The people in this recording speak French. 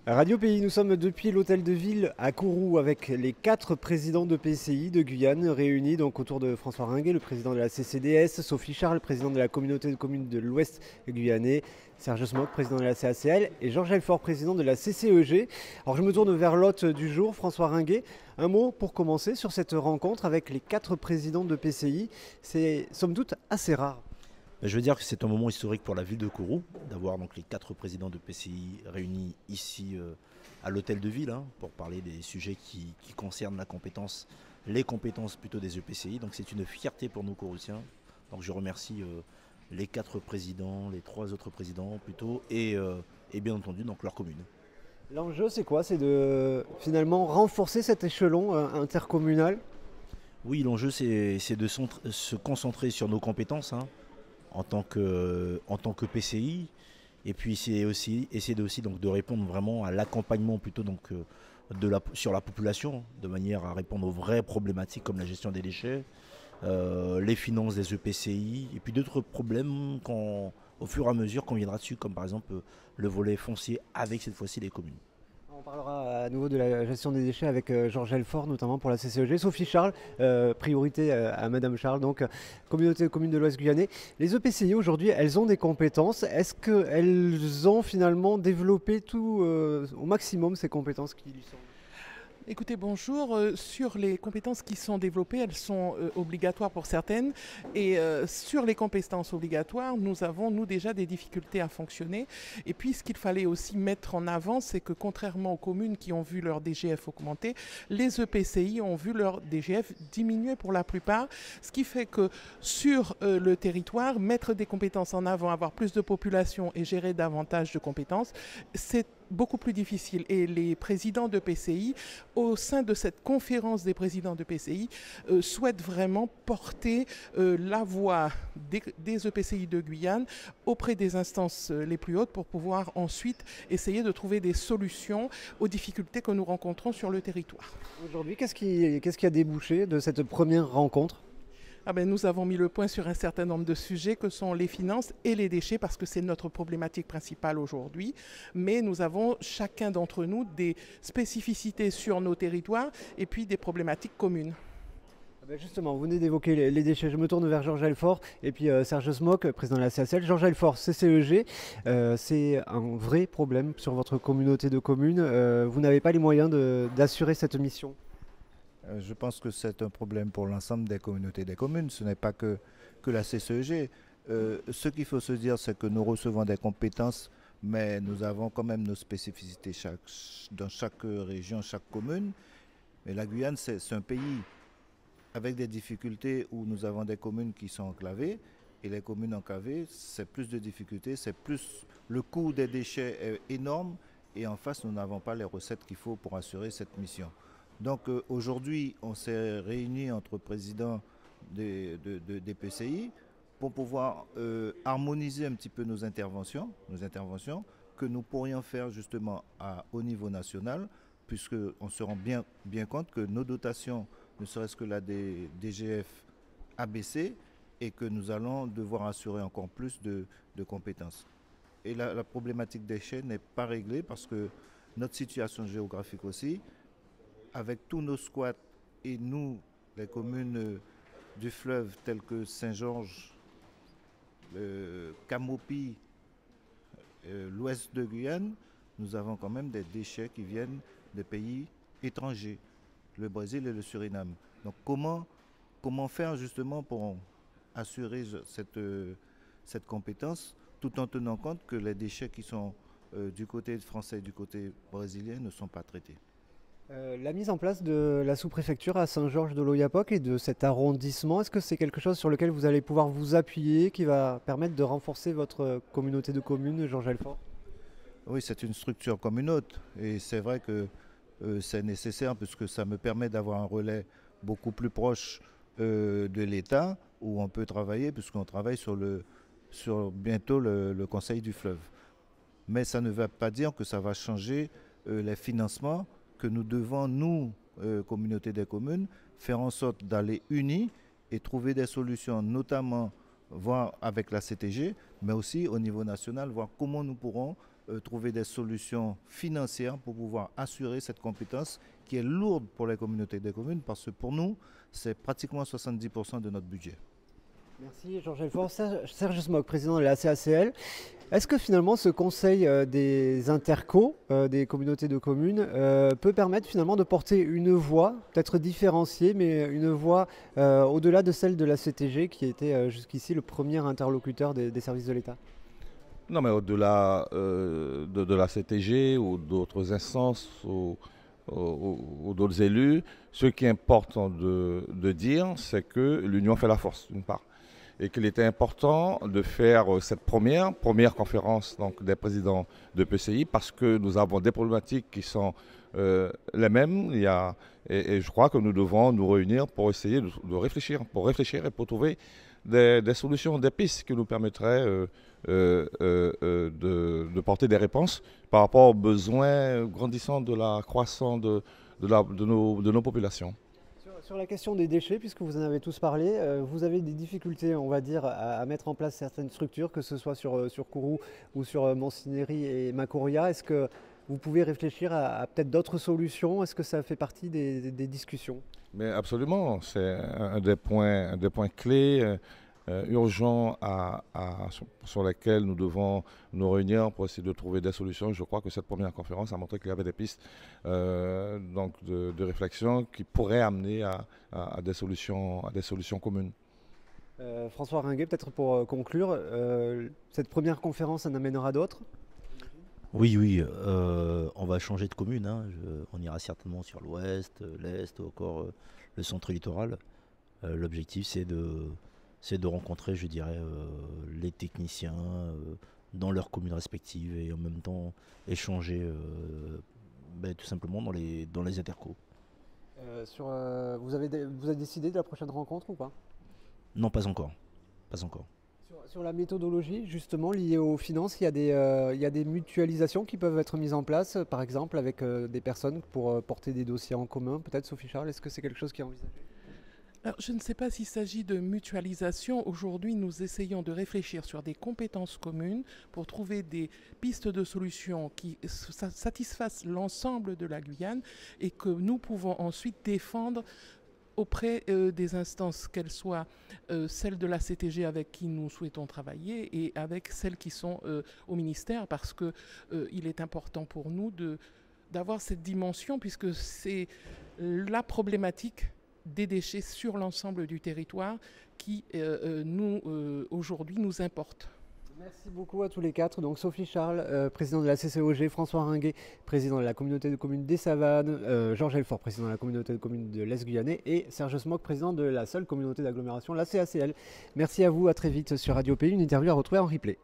Radio Pays, nous sommes depuis l'hôtel de ville à Kourou avec les 4 présidents de PCI de Guyane réunis donc autour de François Ringuet, le président de la CCDS, Sophie Charles, président de la communauté de communes de l'Ouest guyanais, Serge Smock, président de la CACL et Georges Elfort, président de la CCEG. Alors je me tourne vers l'hôte du jour, François Ringuet. Un mot pour commencer sur cette rencontre avec les 4 présidents de PCI. C'est somme toute assez rare. Je veux dire que c'est un moment historique pour la ville de Kourou, d'avoir donc les 4 présidents de PCI réunis ici à l'hôtel de ville pour parler des sujets qui concernent les compétences plutôt des EPCI. Donc c'est une fierté pour nous Kouroussiens. Donc je remercie les 4 présidents, les 3 autres présidents plutôt, et bien entendu donc leur commune. L'enjeu c'est quoi? C'est de finalement renforcer cet échelon intercommunal. Oui, l'enjeu c'est de se concentrer sur nos compétences, en tant que PCI, et puis c'est aussi essayer donc de répondre vraiment à l'accompagnement plutôt donc sur la population, de manière à répondre aux vraies problématiques comme la gestion des déchets, les finances des EPCI, et puis d'autres problèmes au fur et à mesure qu'on viendra dessus, comme par exemple le volet foncier avec cette fois-ci les communes. On parlera à nouveau de la gestion des déchets avec Georges Elfort, notamment pour la CCEG. Sophie Charles, priorité à Madame Charles, donc communauté de communes de l'Ouest guyanais. Les EPCI aujourd'hui, elles ont des compétences. Est-ce qu'elles ont finalement développé tout au maximum ces compétences qui lui sont? Écoutez, bonjour. Sur les compétences qui sont développées, elles sont obligatoires pour certaines. Et sur les compétences obligatoires, nous avons, nous, déjà des difficultés à fonctionner. Et puis, ce qu'il fallait aussi mettre en avant, c'est que contrairement aux communes qui ont vu leur DGF augmenter, les EPCI ont vu leur DGF diminuer pour la plupart. Ce qui fait que sur le territoire, mettre des compétences en avant, avoir plus de population et gérer davantage de compétences, c'est beaucoup plus difficile. Et les présidents de PCI, au sein de cette conférence des présidents de PCI, souhaitent vraiment porter la voix des EPCI de Guyane auprès des instances les plus hautes pour pouvoir ensuite essayer de trouver des solutions aux difficultés que nous rencontrons sur le territoire. Aujourd'hui, qu'est-ce qui a débouché de cette première rencontre? Nous avons mis le point sur un certain nombre de sujets que sont les finances et les déchets parce que c'est notre problématique principale aujourd'hui. Mais nous avons chacun d'entre nous des spécificités sur nos territoires et puis des problématiques communes. Justement, vous venez d'évoquer les déchets. Je me tourne vers Georges Elfort et puis Serge Smock, président de la CACL. Georges Elfort, CCEG, c'est un vrai problème sur votre communauté de communes. Vous n'avez pas les moyens d'assurer cette mission? Je pense que c'est un problème pour l'ensemble des communautés des communes. Ce n'est pas que la CCEG. Ce qu'il faut se dire, c'est que nous recevons des compétences, mais nous avons quand même nos spécificités dans chaque région, chaque commune. Mais la Guyane, c'est un pays avec des difficultés où nous avons des communes qui sont enclavées. Et les communes enclavées, c'est plus de difficultés, c'est plus le coût des déchets est énorme. Et en face, nous n'avons pas les recettes qu'il faut pour assurer cette mission. Donc aujourd'hui, on s'est réunis entre présidents des PCI pour pouvoir harmoniser un petit peu nos interventions que nous pourrions faire justement au niveau national, puisqu'on se rend bien compte que nos dotations, ne serait-ce que la DGF, a baissé et que nous allons devoir assurer encore plus de compétences. Et la problématique des déchets n'est pas réglée parce que notre situation géographique aussi, avec tous nos squats et nous, les communes du fleuve telles que Saint-Georges, Camopi, l'ouest de Guyane, nous avons quand même des déchets qui viennent des pays étrangers, le Brésil et le Suriname. Donc comment faire justement pour assurer cette compétence tout en tenant compte que les déchets qui sont du côté français et du côté brésilien ne sont pas traités? La mise en place de la sous-préfecture à Saint-Georges de l'Oyapock et de cet arrondissement, est-ce que c'est quelque chose sur lequel vous allez pouvoir vous appuyer, qui va permettre de renforcer votre communauté de communes, Georges Elfort? Oui, c'est une structure comme une autre. Et c'est vrai que c'est nécessaire puisque ça me permet d'avoir un relais beaucoup plus proche de l'État où on peut travailler, puisqu'on travaille sur bientôt le Conseil du fleuve. Mais ça ne veut pas dire que ça va changer les financements que nous devons, nous, communauté des communes, faire en sorte d'aller unis et trouver des solutions, notamment voir avec la CTG, mais aussi au niveau national, voir comment nous pourrons trouver des solutions financières pour pouvoir assurer cette compétence qui est lourde pour les communautés des communes, parce que pour nous, c'est pratiquement 70% de notre budget. Merci Georges Helfort. Serge Smock, président de la CACL. Est-ce que finalement ce conseil des intercos, des communautés de communes, peut permettre finalement de porter une voix, peut-être différenciée, mais une voix au-delà de celle de la CTG qui était jusqu'ici le premier interlocuteur des services de l'État? Non, mais au-delà de la CTG ou d'autres instances ou d'autres élus, ce qui est important de dire, c'est que l'union fait la force, d'une part. Et qu'il était important de faire cette première conférence donc, des présidents de PCI, parce que nous avons des problématiques qui sont les mêmes. Et je crois que nous devons nous réunir pour essayer de réfléchir, et pour trouver des solutions, des pistes qui nous permettraient de porter des réponses par rapport aux besoins grandissants de la croissance de nos populations. Sur la question des déchets, puisque vous en avez tous parlé, vous avez des difficultés, on va dire, à mettre en place certaines structures, que ce soit sur Kourou ou sur Moncineri et Macoria. Est-ce que vous pouvez réfléchir à peut-être d'autres solutions? Est-ce que ça fait partie des discussions? Mais absolument, c'est un des points clés urgents sur lesquels nous devons nous réunir pour essayer de trouver des solutions. Je crois que cette première conférence a montré qu'il y avait des pistes donc de réflexion qui pourraient amener à des solutions communes. François Ringuet, peut-être pour conclure, cette première conférence en amènera d'autres? Oui, on va changer de commune. Hein. On ira certainement sur l'ouest, l'est, ou encore le centre littoral. L'objectif, c'est de rencontrer, je dirais, les techniciens dans leurs communes respectives et en même temps échanger tout simplement dans les intercos. Vous avez décidé de la prochaine rencontre ou pas? Non, pas encore. Pas encore. Sur la méthodologie, justement, liée aux finances, il y a des mutualisations qui peuvent être mises en place, par exemple avec des personnes pour porter des dossiers en commun. Peut-être, Sophie Charles, est-ce que c'est quelque chose qui est envisagé? Alors, je ne sais pas s'il s'agit de mutualisation. Aujourd'hui, nous essayons de réfléchir sur des compétences communes pour trouver des pistes de solutions qui satisfassent l'ensemble de la Guyane et que nous pouvons ensuite défendre auprès des instances, qu'elles soient celles de la CTG avec qui nous souhaitons travailler et avec celles qui sont au ministère, parce qu'il est important pour nous d'avoir cette dimension, puisque c'est la problématique des déchets sur l'ensemble du territoire qui, aujourd'hui, nous importe. Merci beaucoup à tous les quatre. Donc Sophie Charles, présidente de la CCOG, François Ringuet, président de la communauté de communes des Savanes, Georges Helfort, président de la communauté de communes de l'Est Guyanais et Serge Smock, président de la seule communauté d'agglomération, la CACL. Merci à vous, à très vite sur Radio Pays, une interview à retrouver en replay.